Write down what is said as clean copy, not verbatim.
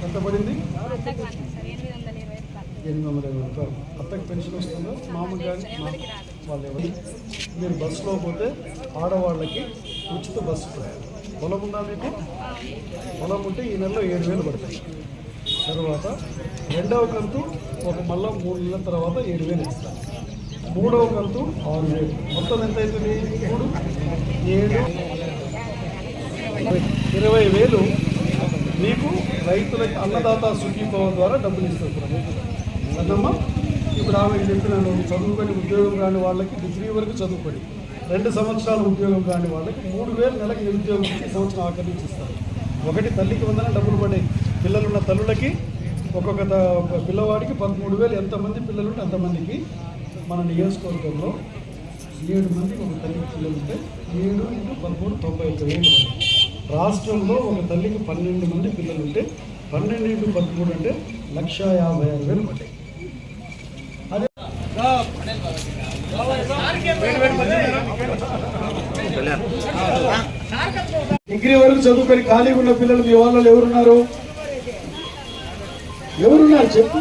ఎంత పడింది? 820 రూపాయలు. అత్తకి పెన్షన్ వస్తుందో మామూలుగా వాళ్ళు ఎవరు? మీరు బస్సులో పోతే ఆడవాళ్ళకి ఉచిత బస్సు ప్రయాణం. పొలం ఉందా మీకు? పొలం ఉంటే ఈ నెలలో 7,000 పడతాయి. తర్వాత రెండవ కంతు మళ్ళీ 3 నెలల తర్వాత 7,000 ఇస్తారు. మూడవ కంతు 6,000. మొత్తం ఎంత అవుతుంది? 3, 7, 20,000 మీకు రైతులకి అన్నదాత సుఖీభవ ద్వారా డబ్బులు ఇస్తారు. అన్నమ్మ ఇప్పుడు ఆమెకు చెప్పినాను, చదువుకొని ఉద్యోగం కాని వాళ్ళకి డిగ్రీ వరకు చదువుకొని 2 సంవత్సరాలు ఉద్యోగం కాని వాళ్ళకి 3,000 నెలకి నిరుద్యోగం ఇచ్చి సంవత్సరం ఆఖరి నుంచి ఇస్తారు. ఒకటి తల్లికి వందన డబ్బులు పడ్డాయి. పిల్లలున్న తల్లులకి ఒక్కొక్క పిల్లవాడికి 13,000. ఎంతమంది పిల్లలుంటే అంతమందికి. మన నియోజకవర్గంలో 7 మందికి ఒక తల్లికి పిల్లలు ఉంటే 7 × 13 91,000. రాష్ట్రంలో ఒక తల్లికి 12 మంది పిల్లలు ఉంటే 12 × 13 అంటే 1,56,000 పడ్డాయి. అదే డిగ్రీ వరకు చదువుకొని ఖాళీగా ఉన్న పిల్లలు మీ వాళ్ళలో ఎవరున్నారు చెప్పు.